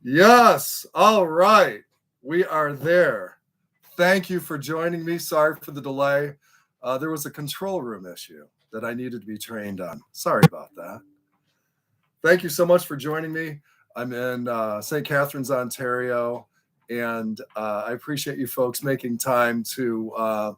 Yes. All right. We are there. Thank you for joining me. Sorry for the delay. There was a control room issue that I needed to be trained on. Sorry about that. Thank you so much for joining me. I'm in St. Catharines, Ontario, and I appreciate you folks making time to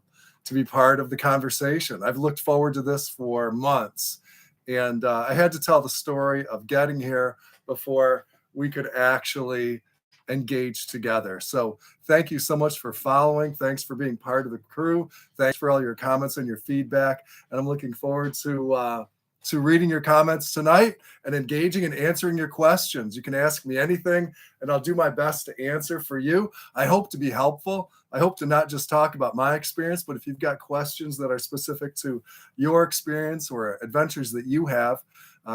be part of the conversation. I've looked forward to this for months, and I had to tell the story of getting here before we could actually engage together. So thank you so much for following. Thanks for being part of the crew. Thanks for all your comments and your feedback. And I'm looking forward to reading your comments tonight and engaging and answering your questions. You can ask me anything, and I'll do my best to answer for you. I hope to be helpful. I hope to not just talk about my experience, but if you've got questions that are specific to your experience or adventures that you have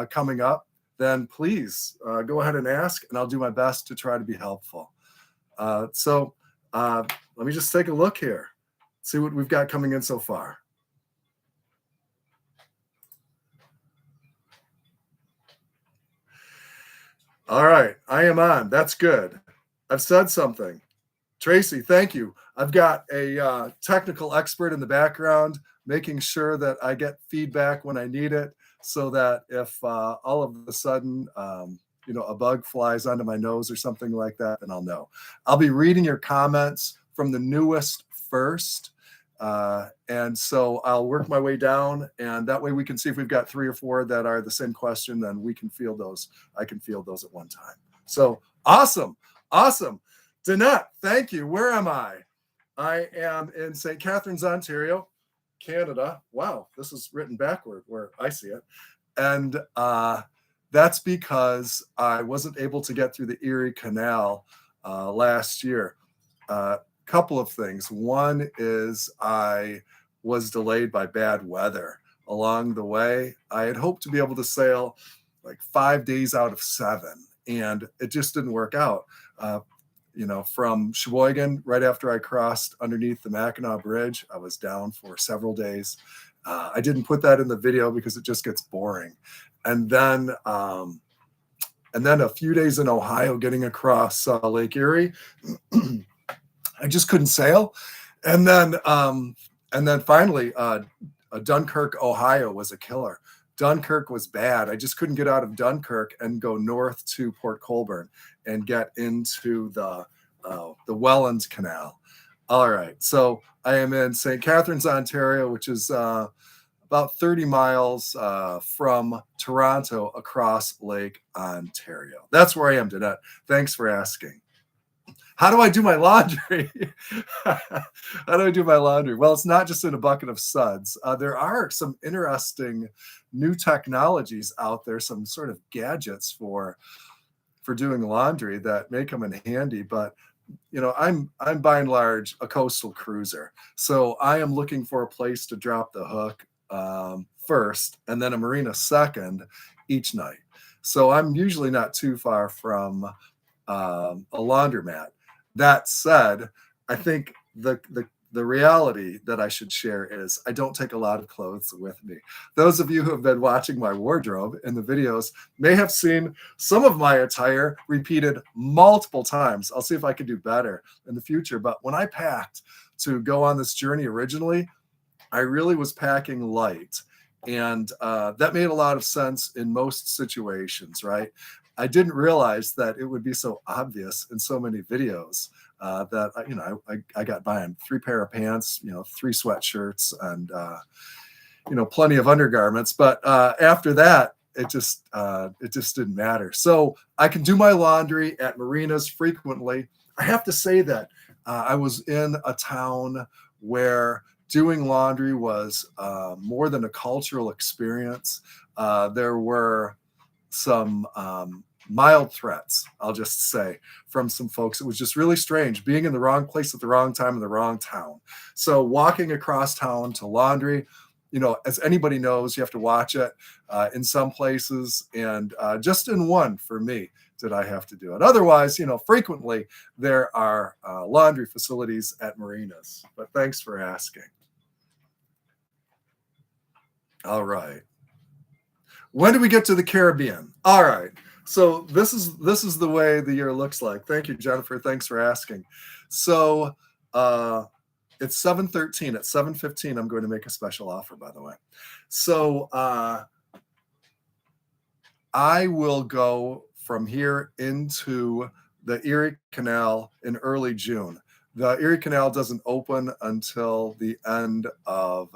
coming up, then please go ahead and ask, and I'll do my best to try to be helpful. So let me just take a look here, see what we've got coming in so far. All right, I am on. That's good. I've said something. Tracy, thank you. I've got a technical expert in the background making sure that I get feedback when I need it, so that if all of a sudden a bug flies onto my nose or something like that, then I'll know. I'll be reading your comments from the newest first. And so I'll work my way down, and that way we can see if we've got 3 or 4 that are the same question, then we can field those. I can field those at one time. So awesome. Danette, thank you. Where am I? I am in St. Catharines, Ontario, Canada. Wow, this is written backward where I see it. And that's because I wasn't able to get through the Erie Canal last year. Couple of things. One is I was delayed by bad weather along the way. I had hoped to be able to sail like 5 days out of 7, and it just didn't work out. From Sheboygan, right after I crossed underneath the Mackinac Bridge, I was down for several days. I didn't put that in the video because it just gets boring. And then a few days in Ohio, getting across Lake Erie. I just couldn't sail. And then finally, Dunkirk, Ohio was a killer. Dunkirk was bad. I just couldn't get out of Dunkirk and go north to Port Colborne and get into the Welland Canal. All right. So I am in St. Catharines, Ontario, which is about 30 miles from Toronto across Lake Ontario. That's where I am, Danette. Thanks for asking. How do I do my laundry? How do I do my laundry? Well, it's not just in a bucket of suds. There are some interesting new technologies out there, some sort of gadgets for doing laundry that may come in handy. But I'm by and large a coastal cruiser, so I am looking for a place to drop the hook first, and then a marina second each night. So I'm usually not too far from a laundromat. That said, I think the reality that I should share is I don't take a lot of clothes with me. Those of you who have been watching my wardrobe in the videos may have seen some of my attire repeated multiple times. I'll see if I can do better in the future. But when I packed to go on this journey originally, I really was packing light. And that made a lot of sense in most situations, right? I didn't realize that it would be so obvious in so many videos that I got by on 3 pair of pants, 3 sweatshirts, and plenty of undergarments. But after that, it just didn't matter. So I can do my laundry at marinas frequently. I have to say that I was in a town where doing laundry was more than a cultural experience. There were some mild threats, I'll just say, from some folks. It was just really strange being in the wrong place at the wrong time in the wrong town. So walking across town to laundry, as anybody knows, you have to watch it in some places, and just in one for me did I have to do it. Otherwise, frequently there are laundry facilities at marinas. But thanks for asking. All right. When do we get to the Caribbean? All right. So this is the way the year looks like. Thank you, Jennifer. Thanks for asking. So it's 7:13. At 7:15, I'm going to make a special offer, by the way. So I will go from here into the Erie Canal in early June. The Erie Canal doesn't open until the end of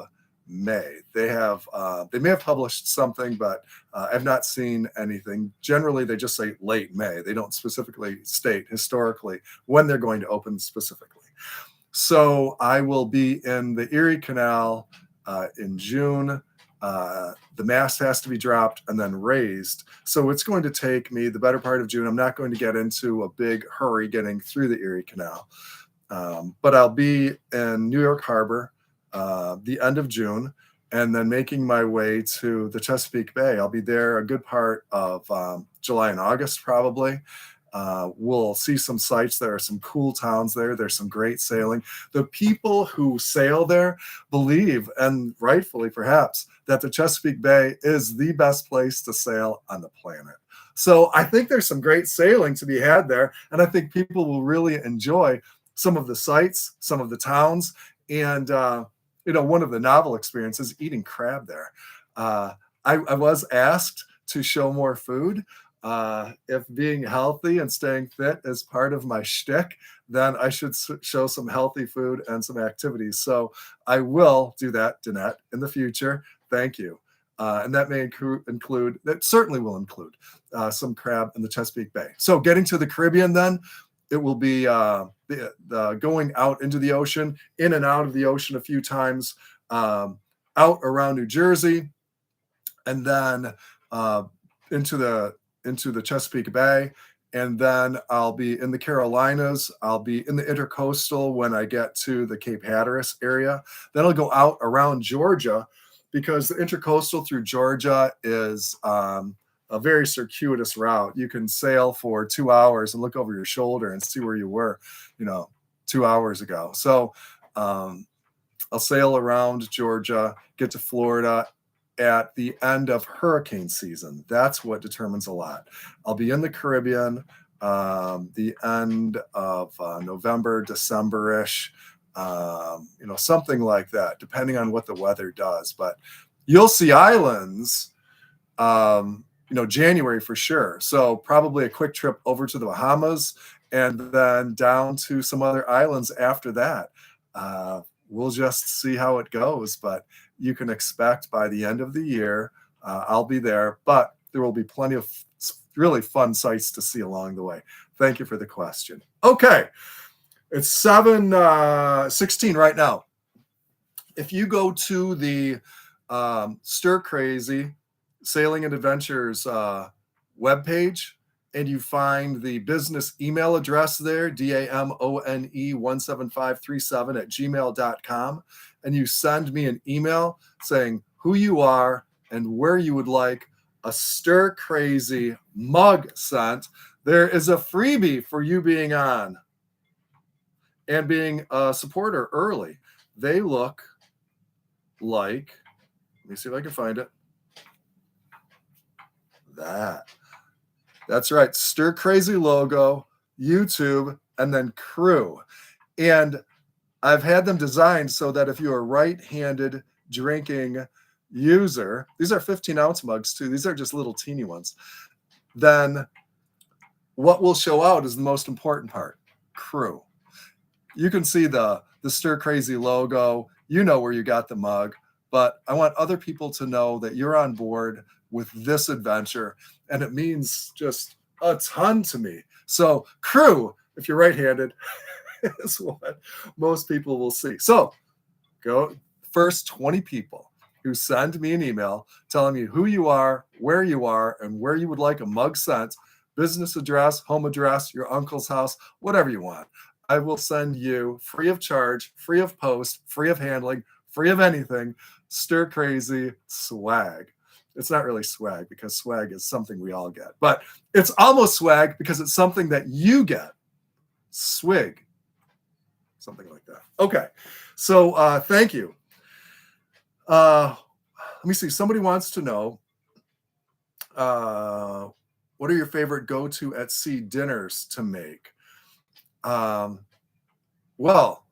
May. They may have published something, but I've not seen anything. Generally, they just say late May. They don't specifically state historically when they're going to open specifically. So I will be in the Erie Canal in June. The mast has to be dropped and then raised. So it's going to take me the better part of June. I'm not going to get into a big hurry getting through the Erie Canal. But I'll be in New York Harbor the end of June, and then making my way to the Chesapeake Bay. I'll be there a good part of July and August, probably. We'll see some sights. There are some cool towns there. There's some great sailing. The people who sail there believe, and rightfully perhaps, that the Chesapeake Bay is the best place to sail on the planet. So I think there's some great sailing to be had there, and I think people will really enjoy some of the sights, some of the towns, and one of the novel experiences, eating crab there. I was asked to show more food. If being healthy and staying fit is part of my shtick, then I should show some healthy food and some activities. So I will do that, Danette, in the future. Thank you. And that may that certainly will include some crab in the Chesapeake Bay. So getting to the Caribbean then, it will be going out into the ocean, in and out of the ocean a few times, out around New Jersey, and then into the Chesapeake Bay. And then I'll be in the Carolinas. I'll be in the Intercoastal when I get to the Cape Hatteras area. Then I'll go out around Georgia, because the Intercoastal through Georgia is a very circuitous route. You can sail for 2 hours and look over your shoulder and see where you were, 2 hours ago. So I'll sail around Georgia, get to Florida at the end of hurricane season. That's what determines a lot. I'll be in the Caribbean the end of November, December-ish, something like that, depending on what the weather does. But you'll see islands January for sure. So probably a quick trip over to the Bahamas and then down to some other islands after that. We'll just see how it goes, but you can expect by the end of the year, I'll be there, but there will be plenty of really fun sights to see along the way. Thank you for the question. Okay. It's 7:16 right now. If you go to the Stir Crazy Sailing and Adventures webpage, and you find the business email address there, damone17537@gmail.com, and you send me an email saying who you are and where you would like a Stir Crazy mug sent, there is a freebie for you being on and being a supporter early. They look like, let me see if I can find it. That's right. Stir Crazy logo, YouTube, and then crew. And I've had them designed so that if you're a right-handed drinking user, these are 15-ounce mugs too. These are just little teeny ones. Then what will show out is the most important part, crew. You can see the Stir Crazy logo. You know where you got the mug. But I want other people to know that you're on board with this adventure, and it means just a ton to me. So crew, if you're right-handed, is what most people will see. So go first 20 people who send me an email telling me who you are, where you are, and where you would like a mug sent, business address, home address, your uncle's house, whatever you want. I will send you free of charge, free of post, free of handling, free of anything, Stir Crazy swag. It's not really swag because swag is something we all get, but it's almost swag because it's something that you get. Swig. Something like that. Okay. So thank you. Let me see. Somebody wants to know what are your favorite go-to at sea dinners to make? Um, well,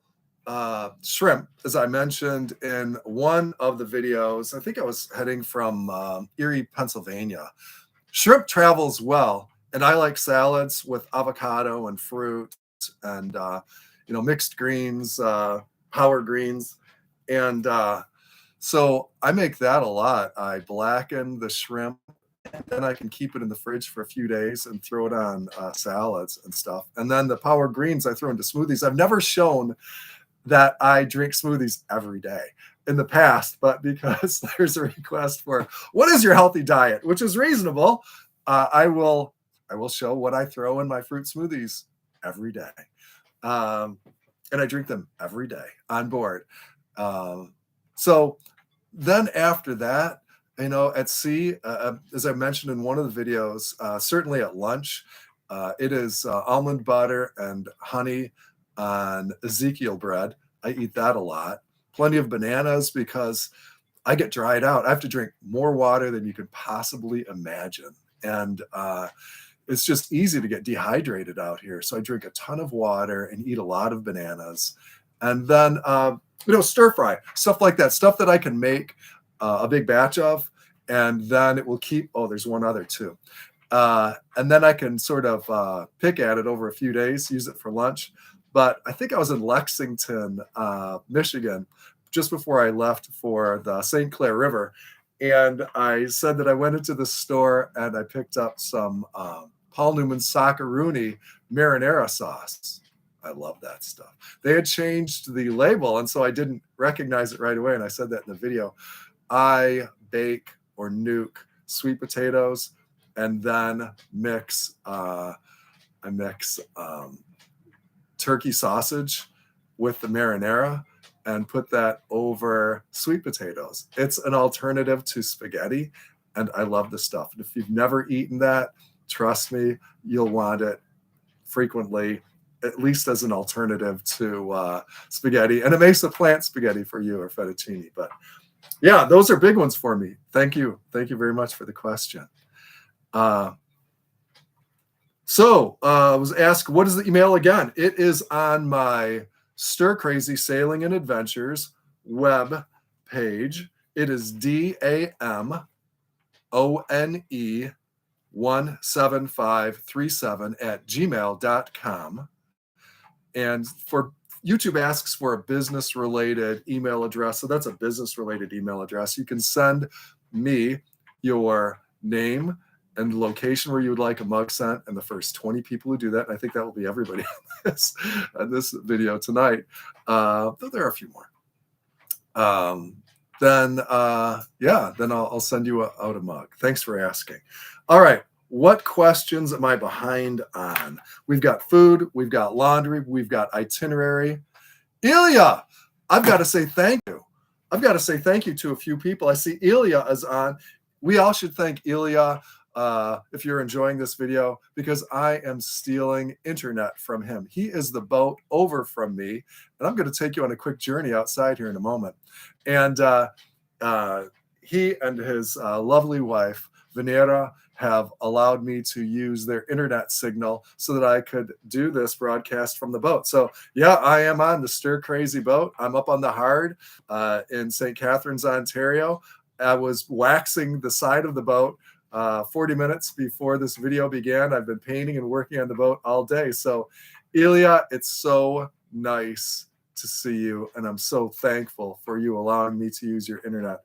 shrimp, as I mentioned in one of the videos, I think I was heading from Erie, Pennsylvania. Shrimp travels well, and I like salads with avocado and fruit and mixed greens, power greens, and so I make that a lot. I blacken the shrimp, and then I can keep it in the fridge for a few days and throw it on salads and stuff. And then the power greens I throw into smoothies. I've never shown that I drink smoothies every day in the past, but because there's a request for what is your healthy diet, which is reasonable, I will show what I throw in my fruit smoothies every day, and I drink them every day on board. So then after that, at sea, as I mentioned in one of the videos, certainly at lunch, it is almond butter and honey on Ezekiel bread. I eat that a lot. Plenty of bananas because I get dried out. I have to drink more water than you could possibly imagine. And it's just easy to get dehydrated out here. So I drink a ton of water and eat a lot of bananas. And then, stir fry, stuff like that, stuff that I can make a big batch of. And then it will keep, there's one other too. And then I can sort of pick at it over a few days, use it for lunch. But I think I was in Lexington, Michigan, just before I left for the St. Clair River. And I said that I went into the store and I picked up some Paul Newman Socceroonie marinara sauce. I love that stuff. They had changed the label, and so I didn't recognize it right away. And I said that in the video. I bake or nuke sweet potatoes and then mix turkey sausage with the marinara and put that over sweet potatoes. It's an alternative to spaghetti, and I love the stuff. And if you've never eaten that, trust me, you'll want it frequently, at least as an alternative to spaghetti. And it makes a plant spaghetti for you, or fettuccine. But yeah, those are big ones for me. Thank you. Thank you very much for the question. So I was asked, what is the email again? It is on my Stir Crazy Sailing and Adventures web page. It is DAMONE17537 and for YouTube asks for a business related email address. So that's a business related email address. You can send me your name and location where you would like a mug sent, and the first 20 people who do that, and I think that will be everybody on this video tonight, though there are a few more, then I'll send you out a mug. Thanks for asking. All right, what questions am I behind on? We've got food, we've got laundry, we've got itinerary. Ilya, I've got to say thank you. I've got to say thank you to a few people. I see Ilya is on. We all should thank Ilya if you're enjoying this video, because I am stealing internet from him. He is the boat over from me, and I'm going to take you on a quick journey outside here in a moment. And he and his lovely wife, Venera, have allowed me to use their internet signal so that I could do this broadcast from the boat. So yeah, I am on the Stir Crazy boat. I'm up on the Hard in St. Catharines, Ontario. I was waxing the side of the boat 40 minutes before this video began. I've been painting and working on the boat all day. So Ilya, it's so nice to see you, and I'm so thankful for you allowing me to use your internet.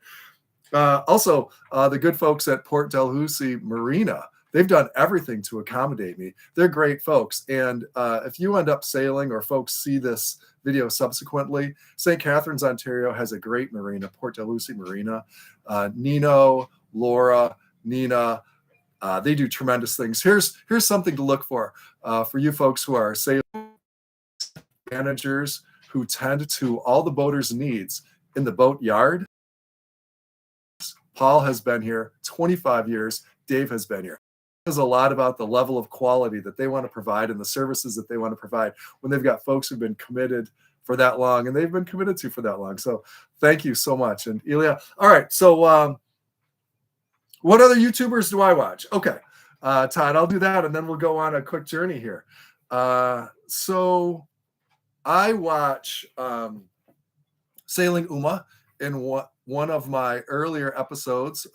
Also, the good folks at Port Dalhousie Marina, they've done everything to accommodate me. They're great folks. And if you end up sailing or folks see this video subsequently, St. Catharines, Ontario has a great marina, Port Dalhousie Marina. Nino, Laura, Nina, they do tremendous things. Here's something to look for you folks who are sales managers who tend to all the boaters' needs in the boat yard. Paul has been here 25 years. Dave has been here. It says a lot about the level of quality that they want to provide and the services that they want to provide when they've got folks who've been committed for that long, and they've been committed to for that long. So thank you so much. And Ilya, all right. So what other YouTubers do I watch? Okay. Todd, I'll do that, and then we'll go on a quick journey here. So I watch Sailing Uma in one of my earlier episodes,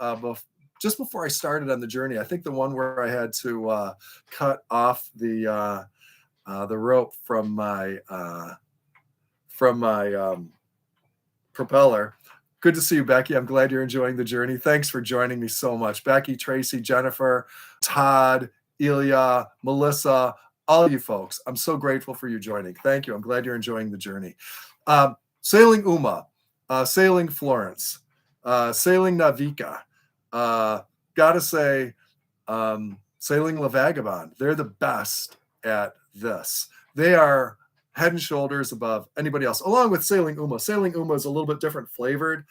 just before I started on the journey. I think the one where I had to cut off the rope from my propeller. Good to see you, Becky. I'm glad you're enjoying the journey. Thanks for joining me so much. Becky, Tracy, Jennifer, Todd, Ilya, Melissa, all you folks. I'm so grateful for you joining. Thank you. I'm glad you're enjoying the journey. Sailing Uma, Sailing Florence, Sailing Navika. Gotta say, Sailing La Vagabond. They're the best at this. They are head and shoulders above anybody else, along with Sailing Uma. Sailing Uma is a little bit different flavored.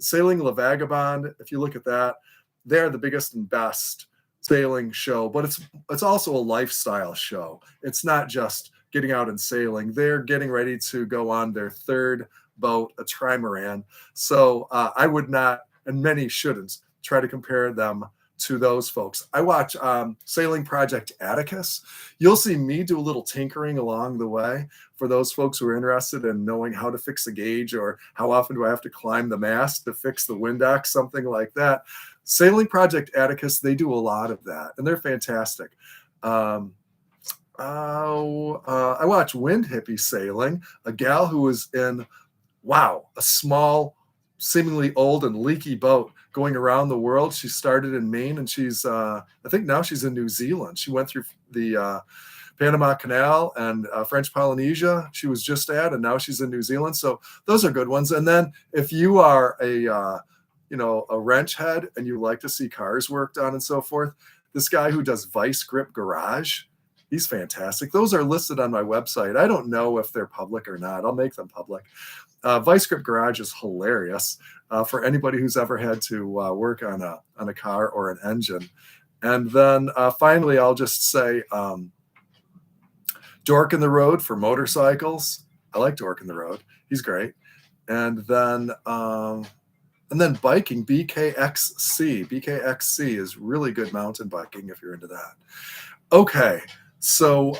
Sailing La Vagabond, if you look at that, they're the biggest and best sailing show, but it's also a lifestyle show. It's not just getting out and sailing. They're getting ready to go on their third boat, a trimaran. So I would not, and many shouldn't, try to compare them to those folks. I watch Sailing Project Atticus. You'll see me do a little tinkering along the way for those folks who are interested in knowing how to fix a gauge, or how often do I have to climb the mast to fix the windox, something like that. Sailing Project Atticus, they do a lot of that, and they're fantastic. I watch Wind Hippie Sailing, a gal who was in, a small, seemingly old and leaky boat going around the world. She started in Maine, and she's, I think now she's in New Zealand. She went through the Panama Canal and French Polynesia she was just at, and now she's in New Zealand. So those are good ones. And then if you are a wrench head and you like to see cars worked on and so forth, this guy who does Vice Grip Garage, he's fantastic. Those are listed on my website. I don't know if they're public or not. I'll make them public. Vice Grip Garage is hilarious for anybody who's ever had to work on a car or an engine. And then finally, I'll just say Dork in the Road for motorcycles. I like Dork in the Road. He's great. And then biking, BKXC. BKXC is really good mountain biking if you're into that. Okay, so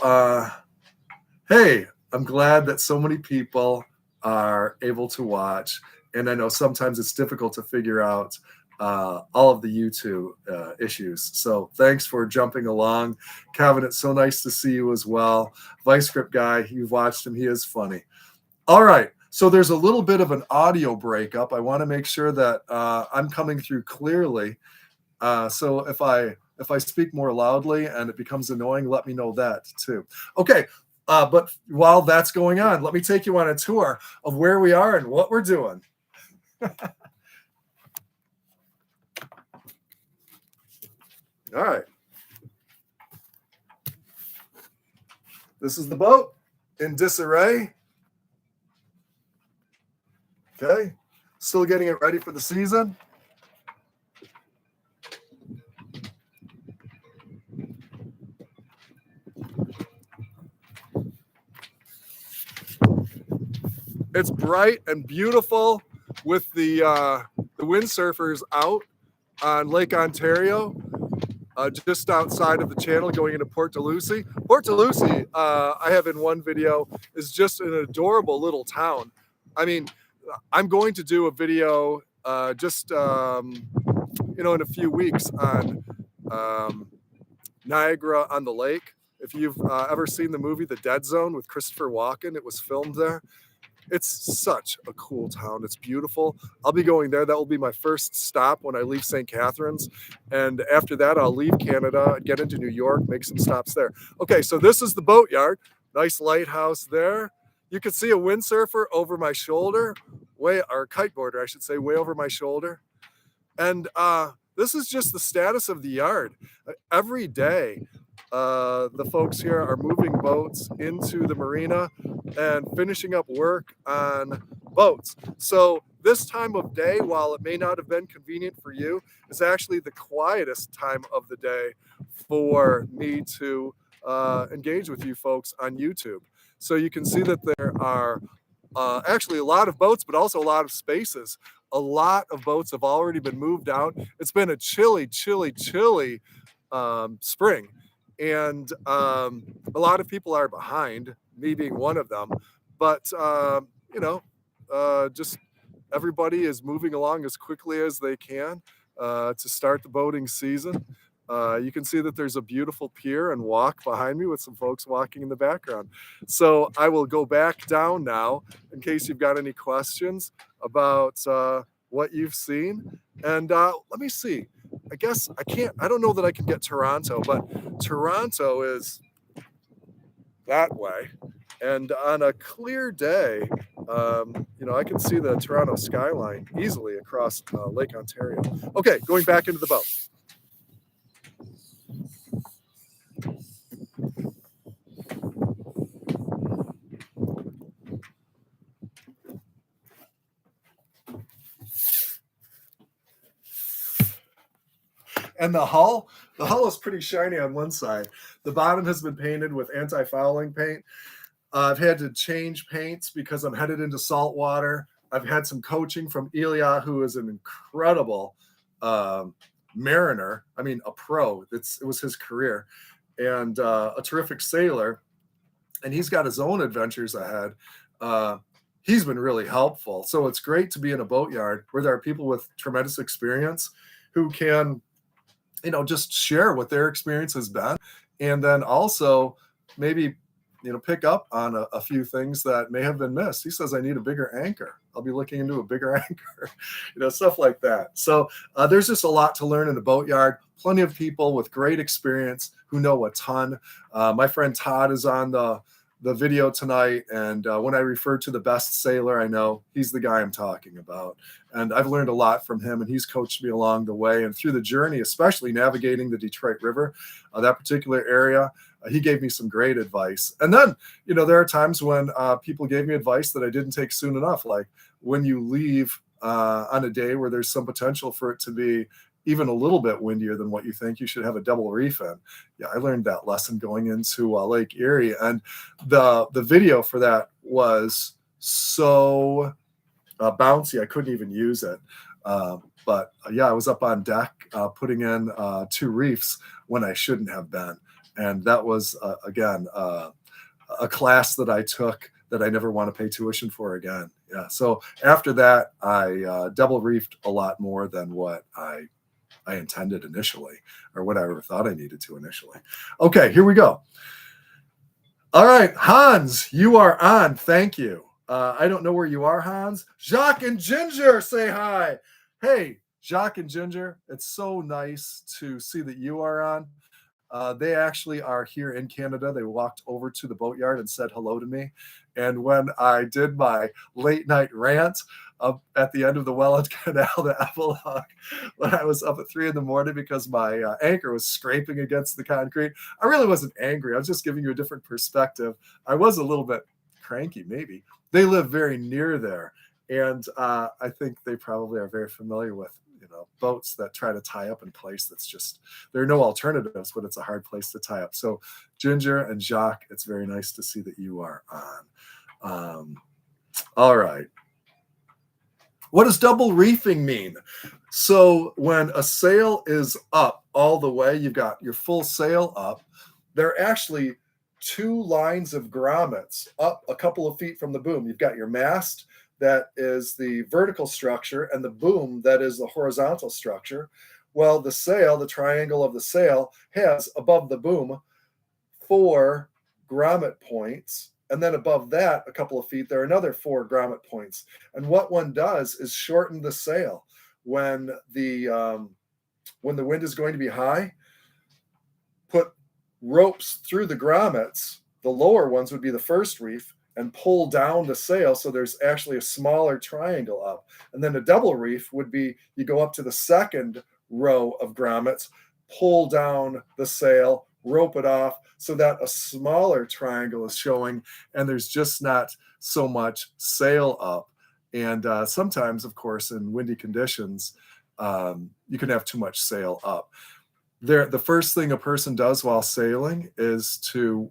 hey, I'm glad that so many people are able to watch, and I know sometimes it's difficult to figure out all of the YouTube issues. So thanks for jumping along. Kevin, it's so nice to see you as well. Vice Grip guy, you've watched him. He is funny. All right. So there's a little bit of an audio breakup. I want to make sure that I'm coming through clearly. So if I speak more loudly and it becomes annoying, let me know that too. Okay. But while that's going on, let me take you on a tour of where we are and what we're doing. All right. This is the boat in disarray. Okay. Still getting it ready for the season. It's bright and beautiful with the windsurfers out on Lake Ontario, just outside of the channel going into Port Dalhousie. Port Dalhousie, I have in one video, is just an adorable little town. I mean, I'm going to do a video just in a few weeks on Niagara on the Lake. If you've ever seen the movie The Dead Zone with Christopher Walken, it was filmed there. It's such a cool town. It's beautiful. I'll be going there. That will be my first stop when I leave St. Catharines. And after that, I'll leave Canada, get into New York, make some stops there. Okay, so this is the boatyard. Nice lighthouse there. You can see a windsurfer over my shoulder, or kiteboarder, I should say, way over my shoulder. And this is just the status of the yard. Every day, the folks here are moving boats into the marina and finishing up work on boats. So this time of day, while it may not have been convenient for you, is actually the quietest time of the day for me to engage with you folks on YouTube. So you can see that there are actually a lot of boats, but also a lot of spaces. A lot of boats have already been moved out. It's been a chilly, chilly, chilly spring. And a lot of people are behind, me being one of them. But, you know, just everybody is moving along as quickly as they can to start the boating season. You can see that there's a beautiful pier and walk behind me with some folks walking in the background. So I will go back down now in case you've got any questions about what you've seen. And let me see. I guess I don't know that I can get Toronto, but Toronto is that way. And on a clear day, I can see the Toronto skyline easily across Lake Ontario. Okay, going back into the boat. And the hull is pretty shiny on one side. The bottom has been painted with anti-fouling paint. I've had to change paints because I'm headed into saltwater. I've had some coaching from Ilya, who is an incredible mariner. I mean, a pro. It was his career, and a terrific sailor. And he's got his own adventures ahead. He's been really helpful. So it's great to be in a boatyard where there are people with tremendous experience who can, just share what their experience has been, and then also maybe pick up on a few things that may have been missed. He says, I need a bigger anchor. I'll be looking into a bigger anchor, stuff like that. So there's just a lot to learn in the boatyard. Plenty of people with great experience who know a ton. My friend Todd is on the video tonight, and when I refer to the best sailor I know, he's the guy I'm talking about. And I've learned a lot from him, and he's coached me along the way and through the journey, especially navigating the Detroit River, that particular area. He gave me some great advice. And then, there are times when people gave me advice that I didn't take soon enough, like when you leave on a day where there's some potential for it to be even a little bit windier than what you think, you should have a double reef in. Yeah, I learned that lesson going into Lake Erie. And the video for that was so bouncy, I couldn't even use it. But I was up on deck putting in 2 reefs when I shouldn't have been. And that was, again, a class that I took that I never want to pay tuition for again. Yeah. So after that, I double reefed a lot more than what I intended initially, or what I ever thought I needed to initially. Okay, here we go. All right, Hans, you are on. Thank you. I don't know where you are, Hans. Jacques and Ginger, say hi. Hey, Jacques and Ginger, it's so nice to see that you are on. They actually are here in Canada. They walked over to the boatyard and said hello to me. And when I did my late night rant at the end of the Welland Canal, the epilogue, when I was up at 3 a.m. because my anchor was scraping against the concrete, I really wasn't angry. I was just giving you a different perspective. I was a little bit cranky, maybe. They live very near there. And I think they probably are very familiar with boats that try to tie up in place. That's just, there are no alternatives, but it's a hard place to tie up. So Ginger and Jacques, it's very nice to see that you are on. All right. What does double reefing mean? So when a sail is up all the way, you've got your full sail up, there are actually 2 lines of grommets up a couple of feet from the boom. You've got your mast, that is the vertical structure, and the boom, that is the horizontal structure. Well, the sail, the triangle of the sail, has above the boom 4 grommet points, and then above that, a couple of feet, there are another 4 grommet points. And what one does is shorten the sail. When the wind is going to be high, put ropes through the grommets. The lower ones would be the first reef, and pull down the sail so there's actually a smaller triangle up. And then a double reef would be, you go up to the second row of grommets, pull down the sail, rope it off so that a smaller triangle is showing, and there's just not so much sail up. And sometimes, of course, in windy conditions, you can have too much sail up. The first thing a person does while sailing is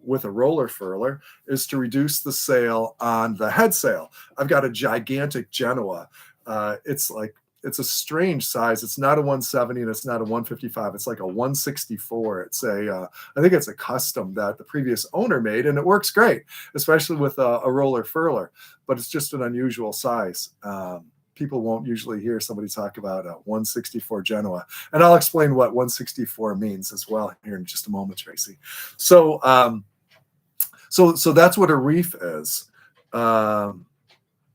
with a roller furler, is to reduce the sail on the head sail. I've got a gigantic Genoa. It's it's a strange size. It's not a 170 and it's not a 155. It's like a 164. It's a I think it's a custom that the previous owner made, and it works great, especially with a roller furler. But it's just an unusual size. People won't usually hear somebody talk about a 164 Genoa, and I'll explain what 164 means as well here in just a moment, Tracy. So so that's what a reef is.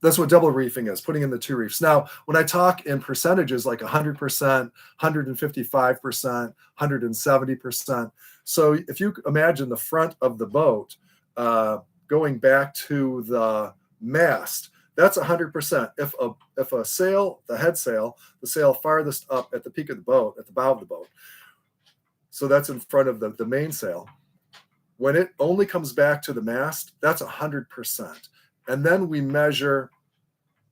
That's what double reefing is, putting in the 2 reefs. Now, when I talk in percentages like 100%, 155%, 170%, so if you imagine the front of the boat going back to the mast, that's 100%. If a sail, the head sail, the sail farthest up at the peak of the boat, at the bow of the boat, so that's in front of the mainsail, when it only comes back to the mast, that's 100%. And then we measure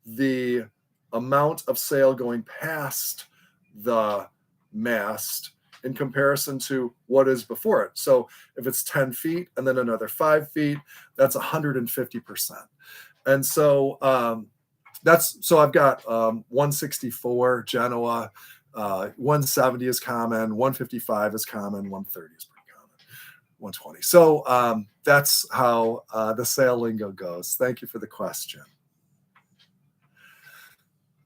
the amount of sail going past the mast in comparison to what is before it. So if it's 10 feet and then another 5 feet, that's 150%. And so so I've got 164 Genoa, 170 is common, 155 is common, 130 is pretty common, 120. So that's how the sail lingo goes. Thank you for the question.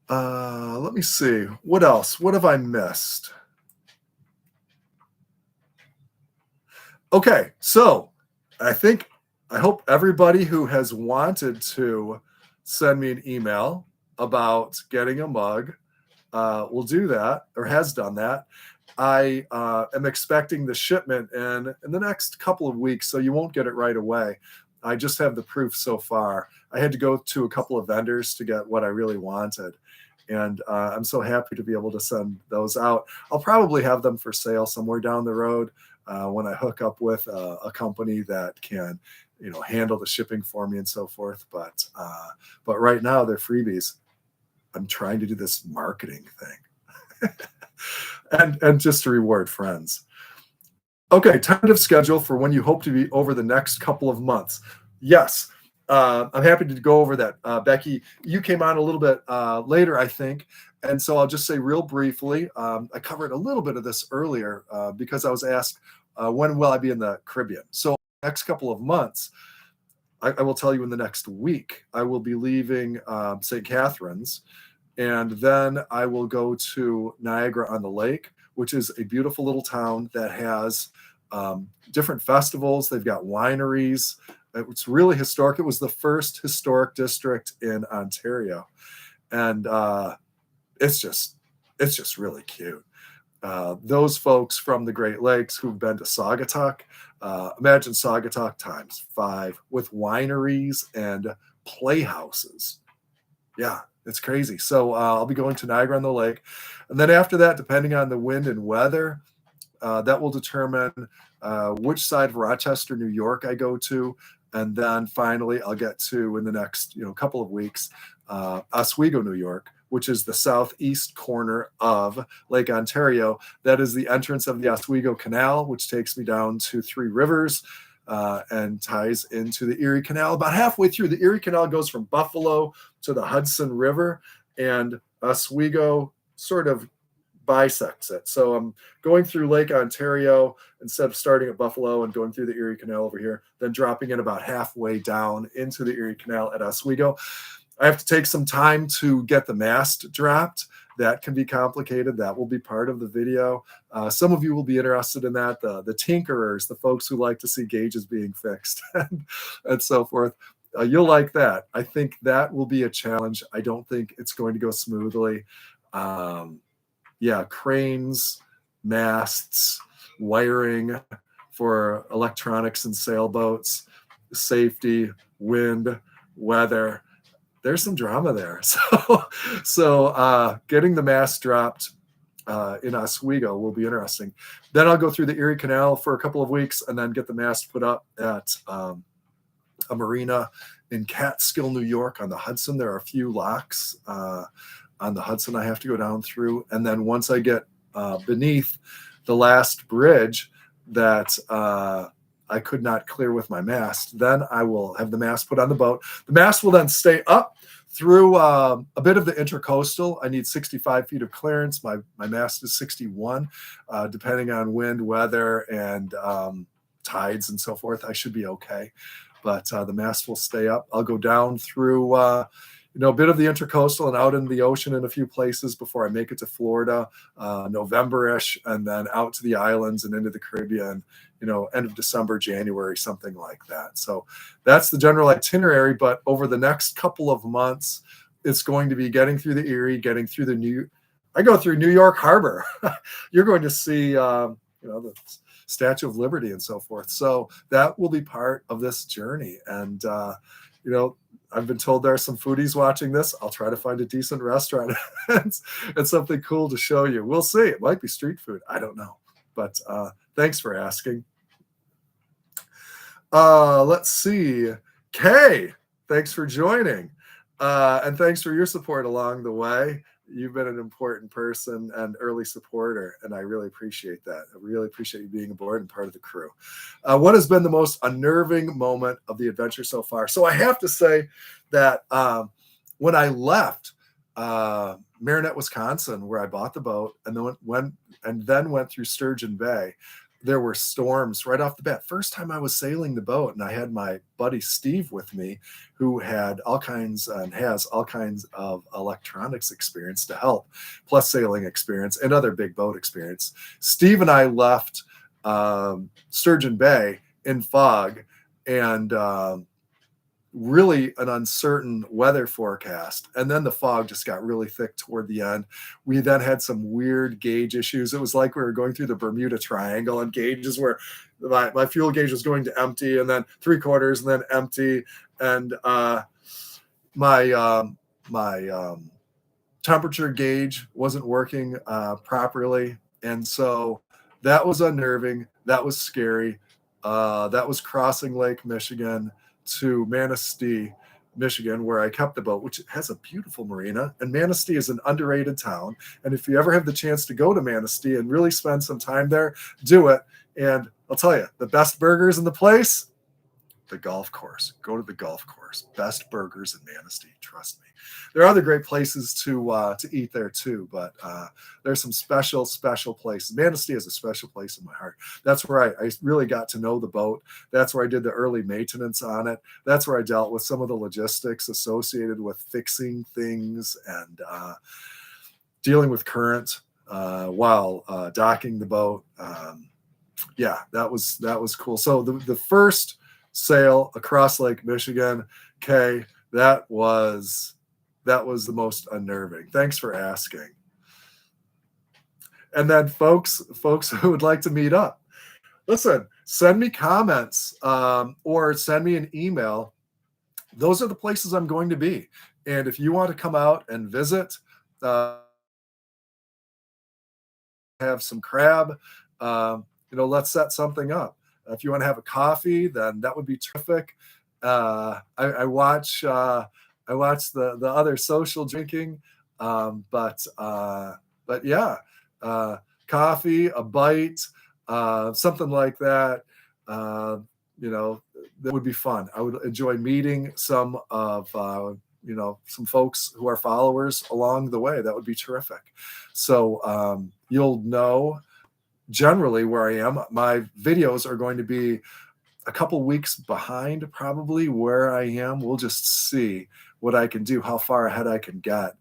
Let me see. What else? What have I missed? Okay, so I hope everybody who has wanted to send me an email about getting a mug will do that, or has done that. I am expecting the shipment in the next couple of weeks, so you won't get it right away. I just have the proof so far. I had to go to a couple of vendors to get what I really wanted. And I'm so happy to be able to send those out. I'll probably have them for sale somewhere down the road when I hook up with a company that can, handle the shipping for me and so forth. But right now they're freebies. I'm trying to do this marketing thing. and just to reward friends. Okay, tentative schedule for when you hope to be over the next couple of months. Yes, I'm happy to go over that. Becky, you came on a little bit later, I think. And so I'll just say real briefly, I covered a little bit of this earlier because I was asked, when will I be in the Caribbean? So next couple of months, I will tell you in the next week, I will be leaving St. Catharines. And then I will go to Niagara-on-the-Lake, which is a beautiful little town that has different festivals. They've got wineries. It's really historic. It was the first historic district in Ontario. And it's just really cute. Those folks from the Great Lakes who've been to Saugatuck, imagine Saugatuck times 5 with wineries and playhouses. Yeah, it's crazy. So I'll be going to Niagara-on-the-Lake. And then after that, depending on the wind and weather, that will determine which side of Rochester, New York I go to. And then finally, I'll get to, in the next couple of weeks, Oswego, New York, which is the southeast corner of Lake Ontario. That is the entrance of the Oswego Canal, which takes me down to Three Rivers and ties into the Erie Canal. About halfway through, the Erie Canal goes from Buffalo to the Hudson River, and Oswego sort of bisects it. So I'm going through Lake Ontario instead of starting at Buffalo and going through the Erie Canal over here, then dropping in about halfway down into the Erie Canal at Oswego. I have to take some time to get the mast dropped. That can be complicated. That will be part of the video. Some of you will be interested in that. The tinkerers, the folks who like to see gauges being fixed and so forth. You'll like that. I think that will be a challenge. I don't think it's going to go smoothly. Yeah, cranes, masts, wiring for electronics and sailboats, safety, wind, weather. There's some drama there. So getting the mast dropped in Oswego will be interesting. Then I'll go through the Erie Canal for a couple of weeks and then get the mast put up at a marina in Catskill, New York on the Hudson. There are a few locks on the Hudson I have to go down through. And then once I get beneath the last bridge that I could not clear with my mast, then I will have the mast put on the boat. The mast will then stay up through a bit of the intercoastal. I need 65 feet of clearance. My mast is 61, depending on wind, weather, and tides and so forth. I should be okay, but the mast will stay up. I'll go down through a bit of the intercoastal and out in the ocean in a few places before I make it to Florida, November-ish, and then out to the islands and into the Caribbean, end of December, January, something like that. So that's the general itinerary. But over the next couple of months, it's going to be getting through the Erie, getting through I go through New York Harbor. You're going to see, the Statue of Liberty and so forth. So that will be part of this journey. And, I've been told there are some foodies watching this. I'll try to find a decent restaurant and something cool to show you. We'll see. It might be street food. I don't know. But thanks for asking. Let's see. Kay, thanks for joining. And thanks for your support along the way. You've been an important person and early supporter, and I really appreciate that. I really appreciate you being aboard and part of the crew. What has been the most unnerving moment of the adventure so far? So I have to say that when I left Marinette, Wisconsin, where I bought the boat, and then went through Sturgeon Bay, there were storms right off the bat. First time I was sailing the boat, and I had my buddy Steve with me, who had all kinds and has all kinds of electronics experience to help, plus sailing experience and other big boat experience. Steve and I left Sturgeon Bay in fog and really an uncertain weather forecast. And then the fog just got really thick toward the end. We then had some weird gauge issues. It was like we were going through the Bermuda Triangle and gauges where my fuel gauge was going to empty and then 3/4 and then empty. And my temperature gauge wasn't working properly. And so that was unnerving. That was scary. That was crossing Lake Michigan to Manistee, Michigan, where I kept the boat, which has a beautiful marina. And Manistee is an underrated town. And if you ever have the chance to go to Manistee and really spend some time there, do it. And I'll tell you, the best burgers in the place, the golf course. Go to the golf course. Best burgers in Manistee, trust me. There are other great places to eat there too, but there's some special places. Manistee is a special place in my heart. That's where I really got to know the boat. That's where I did the early maintenance on it. That's where I dealt with some of the logistics associated with fixing things and dealing with current while docking the boat. Yeah, that was cool. So the first sail across Lake Michigan, Kay, that was the most unnerving. Thanks for asking. And then folks who would like to meet up, listen, send me comments or send me an email. Those are the places I'm going to be. And if you want to come out and visit, have some crab, let's set something up. If you want to have a coffee, then that would be terrific. I watch the other social drinking, but yeah, coffee, a bite, something like that. That would be fun. I would enjoy meeting some of some folks who are followers along the way. That would be terrific. So you'll know generally where I am. My videos are going to be a couple weeks behind probably where I am. We'll just see what I can do, how far ahead I can get.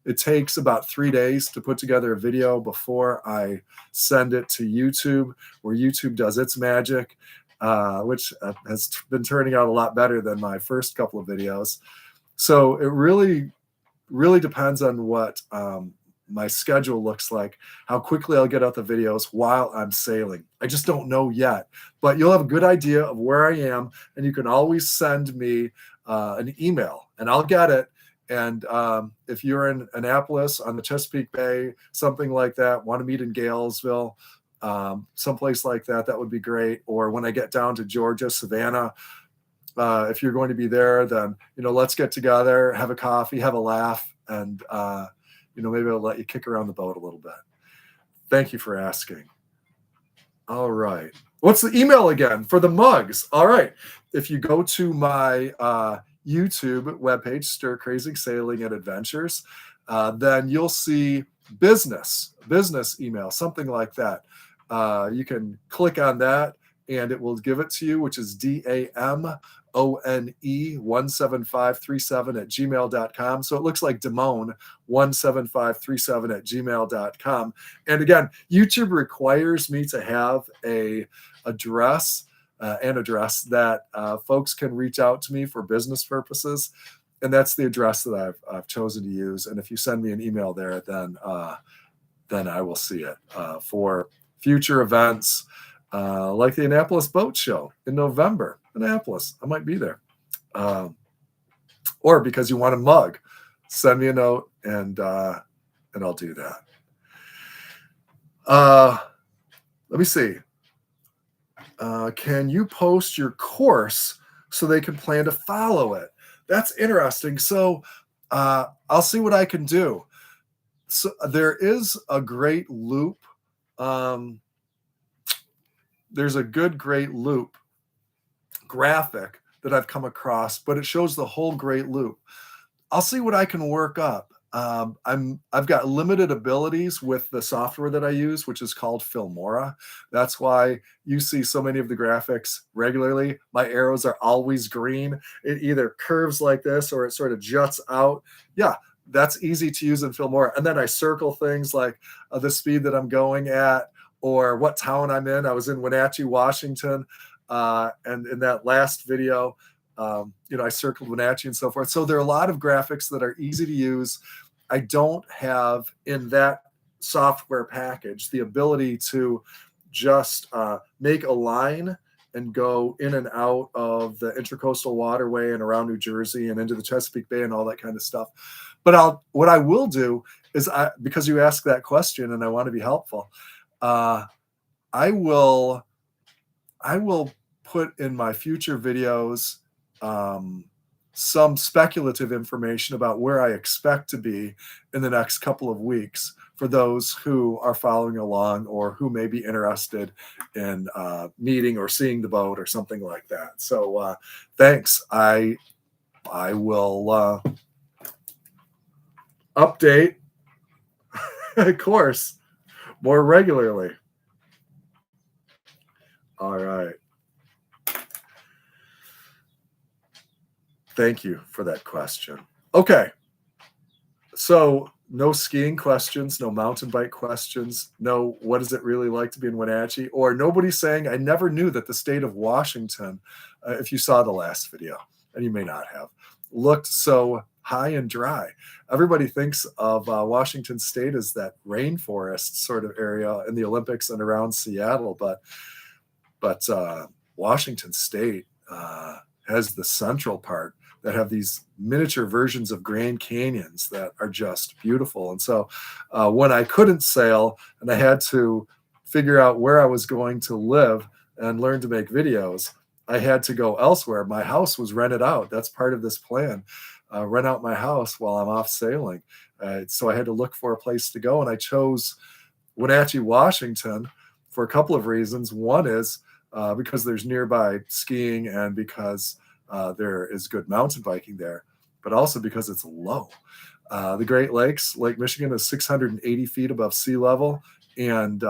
It takes about 3 days to put together a video before I send it to YouTube, where YouTube does its magic, which has been turning out a lot better than my first couple of videos. So it really, really depends on what my schedule looks like, how quickly I'll get out the videos while I'm sailing. I just don't know yet, but you'll have a good idea of where I am, and you can always send me an email and I'll get it. And if you're in Annapolis on the Chesapeake Bay, something like that, want to meet in Galesville, someplace like that, that would be great. Or when I get down to Georgia, Savannah, if you're going to be there, then, let's get together, have a coffee, have a laugh, and, maybe I'll let you kick around the boat a little bit. Thank you for asking. All right. What's the email again for the mugs? All right. If you go to my YouTube webpage, Stir Crazy Sailing and Adventures, then you'll see business email, something like that. You can click on that and it will give it to you, which is DAMONE17537 at gmail.com. So it looks like Damone17537 at gmail.com. And again, YouTube requires me to have an address that folks can reach out to me for business purposes. And that's the address that I've chosen to use. And if you send me an email there, then I will see it for future events, like the Annapolis Boat Show in November. Annapolis, I might be there. Or because you want a mug, send me a note and I'll do that. Let me see. Can you post your course so they can plan to follow it? That's interesting. So I'll see what I can do. So there is a great loop. There's a great loop graphic that I've come across, but it shows the whole great loop. I'll see what I can work up. I've got limited abilities with the software that I use, which is called Filmora. That's why you see so many of the graphics regularly. My arrows are always green. It either curves like this or it sort of juts out. Yeah, that's easy to use in Filmora. And then I circle things like the speed that I'm going at or what town I'm in. I was in Wenatchee, Washington. And in that last video, I circled Wenatchee and so forth. So there are a lot of graphics that are easy to use. I don't have in that software package the ability to just make a line and go in and out of the Intracoastal Waterway and around New Jersey and into the Chesapeake Bay and all that kind of stuff. But what I will do is, because you asked that question and I want to be helpful, I will put in my future videos some speculative information about where I expect to be in the next couple of weeks for those who are following along or who may be interested in meeting or seeing the boat or something like that. So thanks. I will update, of course, more regularly. All right. Thank you for that question. Okay. So no skiing questions, no mountain bike questions, no what is it really like to be in Wenatchee, or nobody saying I never knew that the state of Washington, if you saw the last video, and you may not have, looked so high and dry. Everybody thinks of Washington State as that rainforest sort of area in the Olympics and around Seattle, but Washington State has the central part that have these miniature versions of Grand Canyons that are just beautiful. And so when I couldn't sail and I had to figure out where I was going to live and learn to make videos, I had to go elsewhere. My house was rented out. That's part of this plan. Rent out my house while I'm off sailing. So I had to look for a place to go. And I chose Wenatchee, Washington for a couple of reasons. One is because there's nearby skiing and because there is good mountain biking there, but also because it's low. The Great Lakes, Lake Michigan is 680 feet above sea level, and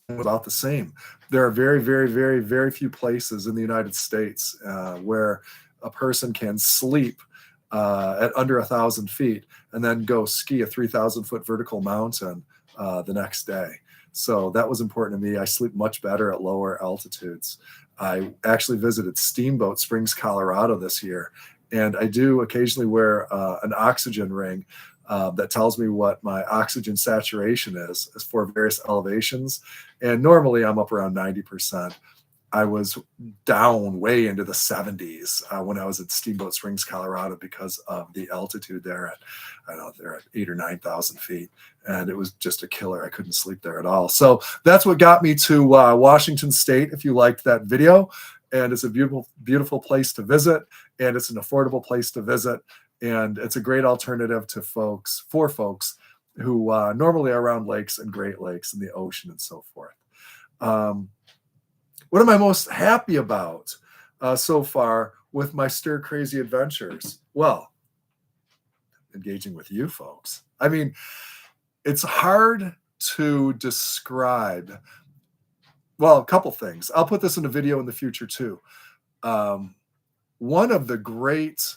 about the same. There are very, very, very, very few places in the United States where a person can sleep at under 1,000 feet and then go ski a 3,000-foot vertical mountain the next day. So that was important to me. I sleep much better at lower altitudes. I actually visited Steamboat Springs, Colorado this year, and I do occasionally wear an oxygen ring that tells me what my oxygen saturation is for various elevations. And normally I'm up around 90%. I was down way into the 70s when I was at Steamboat Springs, Colorado, because of the altitude there at, I don't know, they're at 8,000 or 9,000 feet. And it was just a killer. I couldn't sleep there at all. So that's what got me to Washington State, if you liked that video. And it's a beautiful, beautiful place to visit. And it's an affordable place to visit. And it's a great alternative to for folks who normally are around lakes and Great Lakes and the ocean and so forth. What am I most happy about so far with my stir crazy adventures? Well, engaging with you folks. I mean, it's hard to describe. Well, a couple things. I'll put this in a video in the future too. One of the great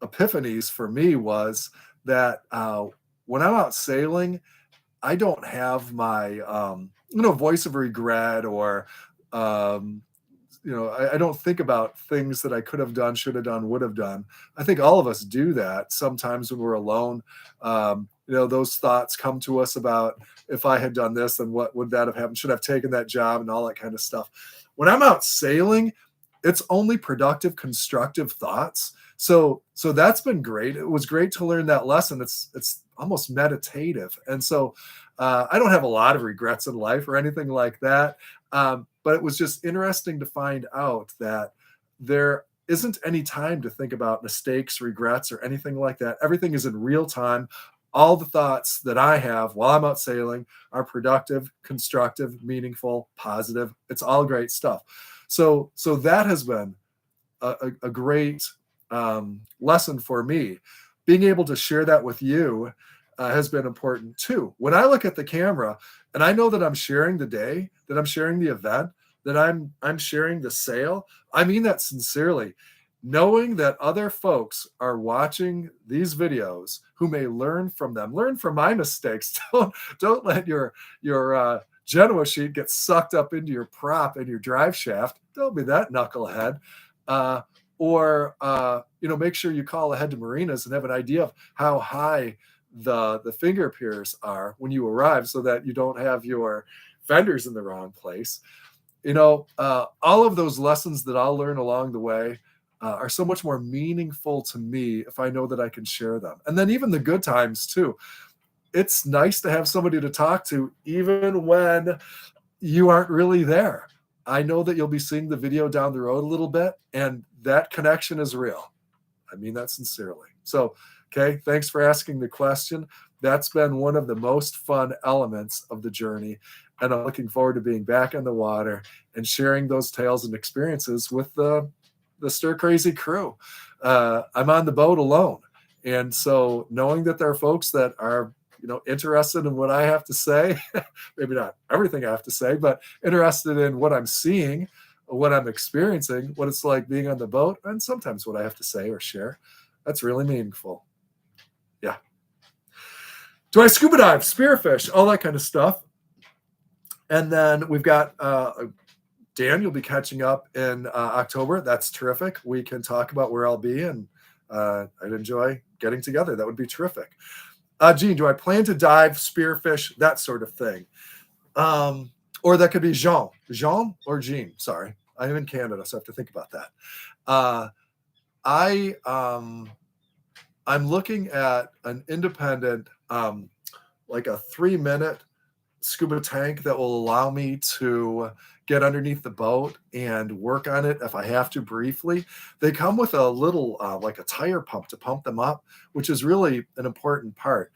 epiphanies for me was that when I'm out sailing, I don't have my voice of regret or I don't think about things that I could have done, should have done, would have done. I think all of us do that sometimes when we're alone. Those thoughts come to us about, if I had done this, then what would that have happened? Should I have taken that job and all that kind of stuff. When I'm out sailing, it's only productive, constructive thoughts. So that's been great. It was great to learn that lesson. It's almost meditative. And so I don't have a lot of regrets in life or anything like that. But it was just interesting to find out that there isn't any time to think about mistakes, regrets, or anything like that. Everything is in real time. All the thoughts that I have while I'm out sailing are productive, constructive, meaningful, positive. It's all great stuff. So that has been a great lesson for me. Being able to share that with you has been important too. When I look at the camera and I know that I'm sharing the day, that I'm sharing the event, that I'm sharing the sail, I mean that sincerely. Knowing that other folks are watching these videos who may learn from them, learn from my mistakes. Don't let your Genoa sheet get sucked up into your prop and your drive shaft. Don't be that knucklehead. Make sure you call ahead to marinas and have an idea of how high the finger piers are when you arrive, so that you don't have your fenders in the wrong place. All of those lessons that I'll learn along the way are so much more meaningful to me if I know that I can share them. And then even the good times too. It's nice to have somebody to talk to, even when you aren't really there. I know that you'll be seeing the video down the road a little bit, and that connection is real. I mean that sincerely. So, okay, thanks for asking the question. That's been one of the most fun elements of the journey. And I'm looking forward to being back in the water and sharing those tales and experiences with the Stir Crazy crew. I'm on the boat alone. And so knowing that there are folks that are, interested in what I have to say, maybe not everything I have to say, but interested in what I'm seeing, what I'm experiencing, what it's like being on the boat, and sometimes what I have to say or share, that's really meaningful. Yeah. Do I scuba dive, spearfish, all that kind of stuff? And then we've got Dan, you'll be catching up in October. That's terrific. We can talk about where I'll be, and I'd enjoy getting together. That would be terrific. Gene, do I plan to dive, spearfish, that sort of thing? Or that could be Jean or Jean. Sorry, I'm in Canada, so I have to think about that. I'm looking at an independent, like a 3-minute scuba tank that will allow me to get underneath the boat and work on it if I have to briefly. They come with a little, like a tire pump to pump them up, which is really an important part.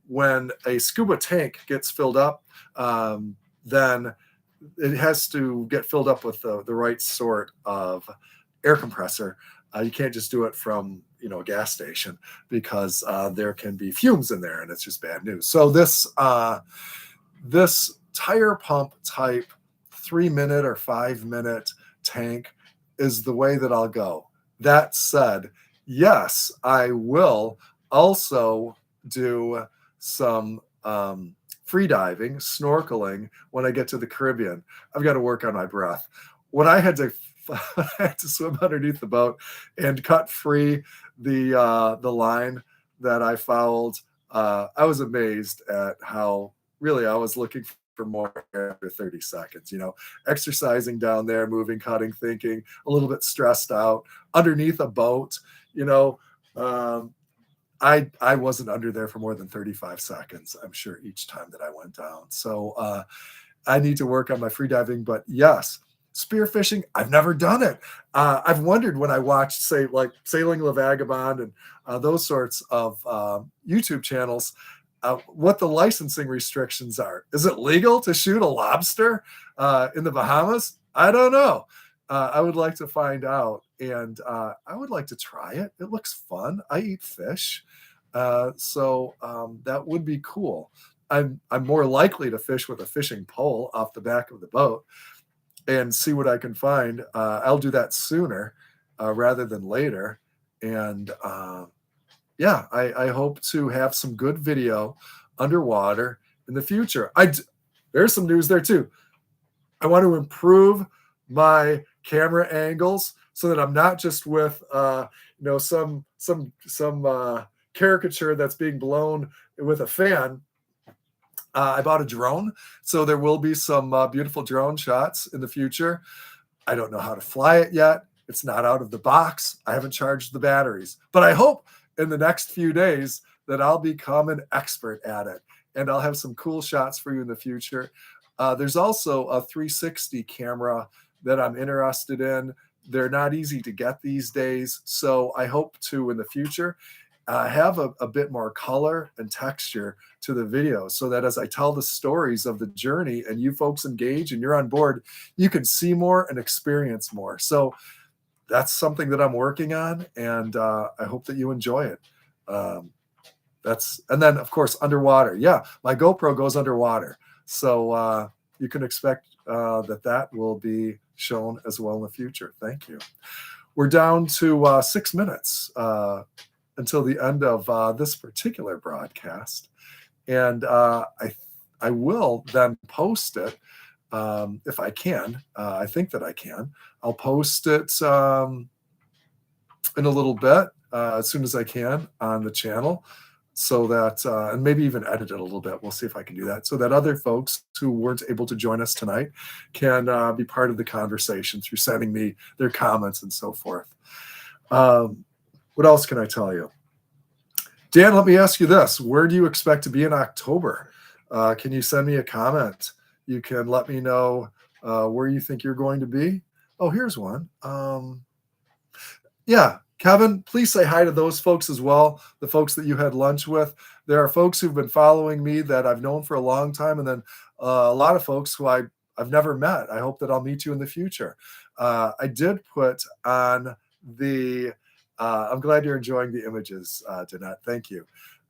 When a scuba tank gets filled up, then it has to get filled up with the right sort of air compressor. You can't just do it from a gas station, because there can be fumes in there, and it's just bad news. So this tire pump type 3-minute or 5-minute tank is the way that I'll go. That said, yes, I will also do some free diving, snorkeling when I get to the Caribbean. I've got to work on my breath. When I had to swim underneath the boat and cut free the line that I fouled, I was amazed at how really I was looking for more after 30 seconds, exercising down there, moving, cutting, thinking, a little bit stressed out underneath a boat, I wasn't under there for more than 35 seconds, I'm sure, each time that I went down. So I need to work on my free diving, but yes, spearfishing, I've never done it. I've wondered when I watched, say, like Sailing La Vagabond and those sorts of YouTube channels, what the licensing restrictions are. Is it legal to shoot a lobster in the Bahamas? I don't know. I would like to find out, and I would like to try it. It looks fun. I eat fish, so that would be cool. I'm more likely to fish with a fishing pole off the back of the boat and see what I can find. I'll do that sooner rather than later, and yeah, I hope to have some good video underwater in the future. There's some news there too. I want to improve my camera angles so that I'm not just with some caricature that's being blown with a fan. I bought a drone, so there will be some beautiful drone shots in the future. I don't know how to fly it yet. It's not out of the box. I haven't charged the batteries, but I hope in the next few days that I'll become an expert at it, and I'll have some cool shots for you in the future. There's also a 360 camera that I'm interested in. They're not easy to get these days, so I hope to, in the future, have a bit more color and texture to the video so that as I tell the stories of the journey and you folks engage and you're on board, you can see more and experience more. So that's something that I'm working on, and I hope that you enjoy it. And then, of course, underwater. Yeah, my GoPro goes underwater. So you can expect that will be shown as well in the future. Thank you. We're down to 6 minutes until the end of this particular broadcast. And I will then post it if I can. I think that I can. I'll post it in a little bit as soon as I can on the channel, so that and maybe even edit it a little bit. We'll see if I can do that, so that other folks who weren't able to join us tonight can be part of the conversation through sending me their comments and so forth. What else can I tell you? Dan, let me ask you this. Where do you expect to be in October? Can you send me a comment? You can let me know where you think you're going to be. Oh, here's one. Yeah, Kevin, please say hi to those folks as well, the folks that you had lunch with. There are folks who've been following me that I've known for a long time, and then a lot of folks who I've never met. I hope that I'll meet you in the future. I did put on the I'm glad you're enjoying the images, Danette. Thank you.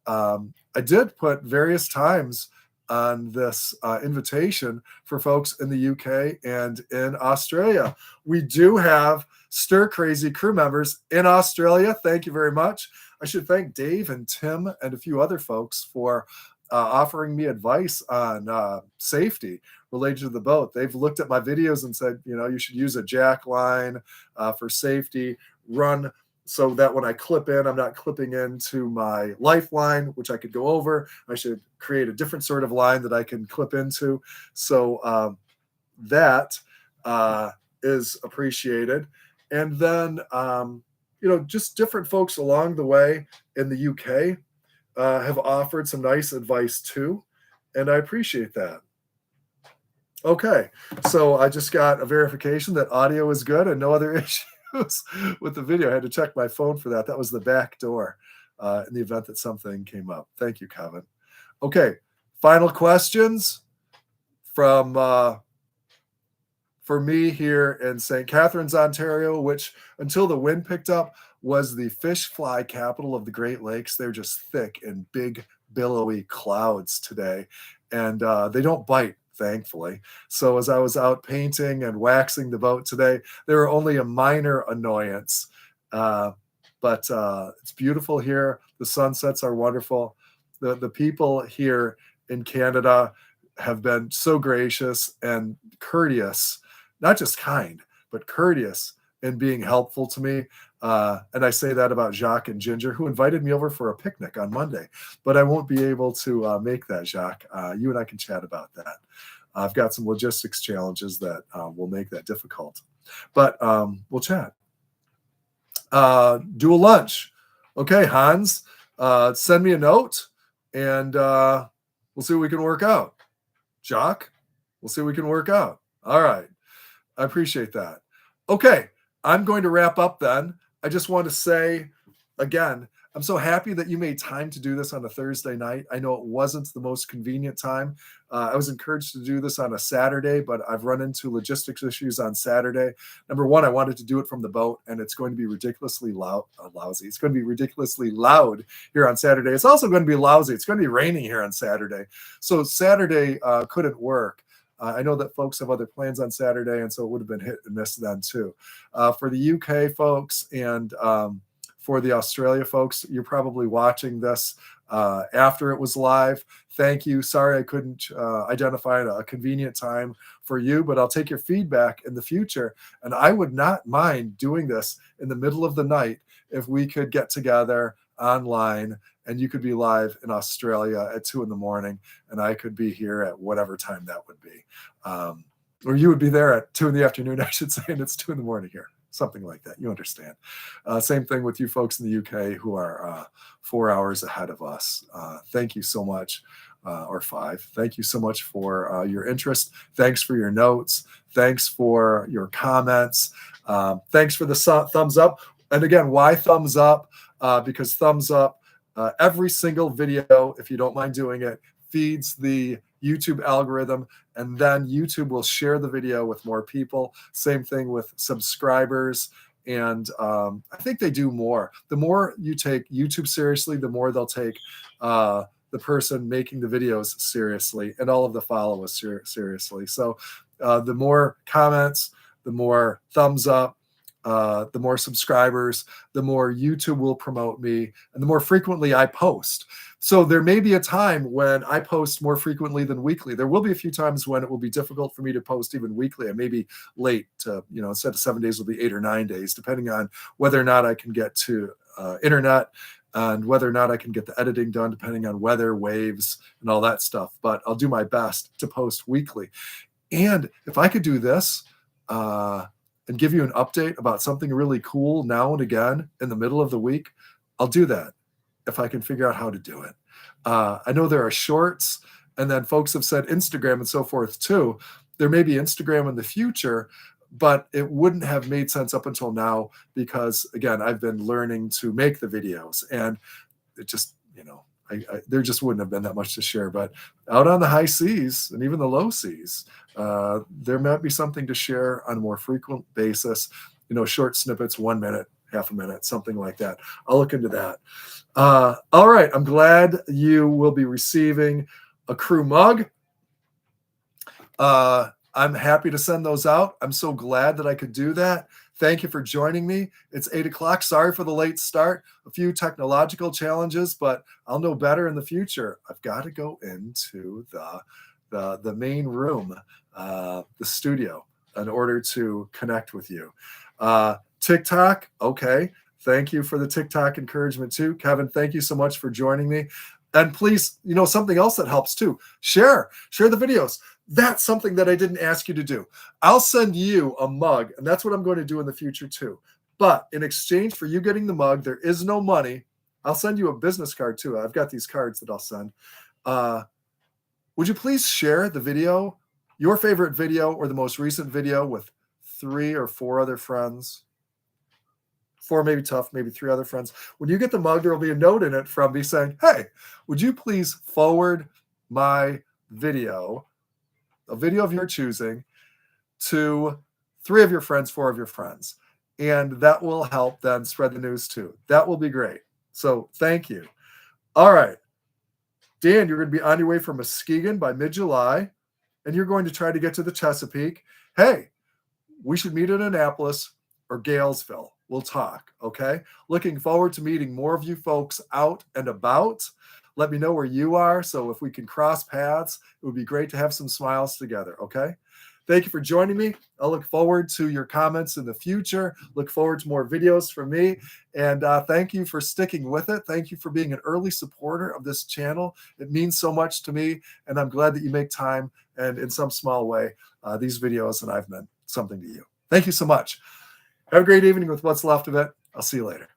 I did put various times on this invitation for folks in the UK and in Australia. We do have Stir Crazy crew members in Australia. Thank you very much. I should thank Dave and Tim and a few other folks for offering me advice on safety related to the boat. They've looked at my videos and said, you should use a jack line for safety, run so that when I clip in, I'm not clipping into my lifeline, which I could go over. I should create a different sort of line that I can clip into. So that is appreciated. And then, just different folks along the way in the UK have offered some nice advice too. And I appreciate that. Okay, so I just got a verification that audio is good and no other issues with the video. I had to check my phone for that. That was the back door in the event that something came up. Thank you, Kevin. Okay, final questions from for me here in St. Catharines, Ontario, which until the wind picked up was the fish fly capital of the Great Lakes. They're just thick and big, billowy clouds today, and they don't bite, thankfully. So as I was out painting and waxing the boat today, they were only a minor annoyance. But it's beautiful here. The sunsets are wonderful. The people here in Canada have been so gracious and courteous, not just kind, but courteous in being helpful to me. And I say that about Jacques and Ginger, who invited me over for a picnic on Monday, but I won't be able to make that, Jacques. You and I can chat about that. I've got some logistics challenges that will make that difficult, but we'll chat. Do a lunch. Okay, Hans, send me a note and we'll see what we can work out. Jacques, we'll see what we can work out. All right. I appreciate that. Okay, I'm going to wrap up then. I just want to say again, I'm so happy that you made time to do this on a Thursday night. I know it wasn't the most convenient time. I was encouraged to do this on a Saturday, but I've run into logistics issues on Saturday. Number one, I wanted to do it from the boat, and it's going to be ridiculously lousy. It's going to be ridiculously loud here on Saturday. It's also going to be lousy. It's going to be raining here on Saturday. So Saturday couldn't work. I know that folks have other plans on Saturday, and so it would have been hit and miss then too. For the UK folks and for the Australia folks, you're probably watching this after it was live. Thank you. Sorry I couldn't identify a convenient time for you, but I'll take your feedback in the future. And I would not mind doing this in the middle of the night if we could get together online and you could be live in Australia at 2 a.m. and I could be here at whatever time that would be. Or you would be there at 2 p.m, I should say, and it's 2 a.m. here. Something like that. You understand. Same thing with you folks in the UK who are 4 hours ahead of us. Thank you so much, or 5. Thank you so much for your interest. Thanks for your notes. Thanks for your comments. Thanks for the thumbs up. And again, why thumbs up? Because thumbs up, every single video, if you don't mind doing it, feeds the YouTube algorithm, and then YouTube will share the video with more people. Same thing with subscribers. And I think they do more. The more you take YouTube seriously, the more they'll take the person making the videos seriously and all of the followers seriously. So the more comments, the more thumbs up, the more subscribers, the more YouTube will promote me, and the more frequently I post. So there may be a time when I post more frequently than weekly. There will be a few times when it will be difficult for me to post even weekly. I may be late to, instead of 7 days, will be 8 or 9 days, depending on whether or not I can get to internet and whether or not I can get the editing done, depending on weather, waves, and all that stuff. But I'll do my best to post weekly. And if I could do this, and give you an update about something really cool now and again in the middle of the week, I'll do that if I can figure out how to do it. I know there are shorts, and then folks have said Instagram and so forth too. There may be Instagram in the future, but it wouldn't have made sense up until now because, again, I've been learning to make the videos, and it just, there just wouldn't have been that much to share. But out on the high seas and even the low seas, there might be something to share on a more frequent basis, short snippets, 1 minute, half a minute, something like that. I'll look into that. All right. I'm glad you will be receiving a crew mug. I'm happy to send those out. I'm so glad that I could do that. Thank you for joining me. It's 8 o'clock. Sorry for the late start. A few technological challenges, but I'll know better in the future. I've got to go into the main room, the studio, in order to connect with you. TikTok, okay. Thank you for the TikTok encouragement too. Kevin, thank you so much for joining me. And please, something else that helps too. Share the videos. That's something that I didn't ask you to do. I'll send you a mug, and that's what I'm going to do in the future too. But in exchange for you getting the mug, there is no money. I'll send you a business card too. I've got these cards that I'll send. Would you please share the video, your favorite video or the most recent video, with 3 or 4 other friends? 4 maybe tough, maybe 3 other friends. When you get the mug, there will be a note in it from me saying, hey, would you please forward my video, a video of your choosing, to 3 of your friends, 4 of your friends. And that will help then spread the news too. That will be great. So thank you. All right. Dan, you're going to be on your way from Muskegon by mid-July, and you're going to try to get to the Chesapeake. Hey, we should meet in Annapolis or Galesville. We'll talk, okay? Looking forward to meeting more of you folks out and about. Let me know where you are, so if we can cross paths, it would be great to have some smiles together, okay? Thank you for joining me. I'll look forward to your comments in the future. Look forward to more videos from me. And thank you for sticking with it. Thank you for being an early supporter of this channel. It means so much to me, and I'm glad that you make time, and in some small way, these videos and I've meant something to you. Thank you so much. Have a great evening with what's left of it. I'll see you later.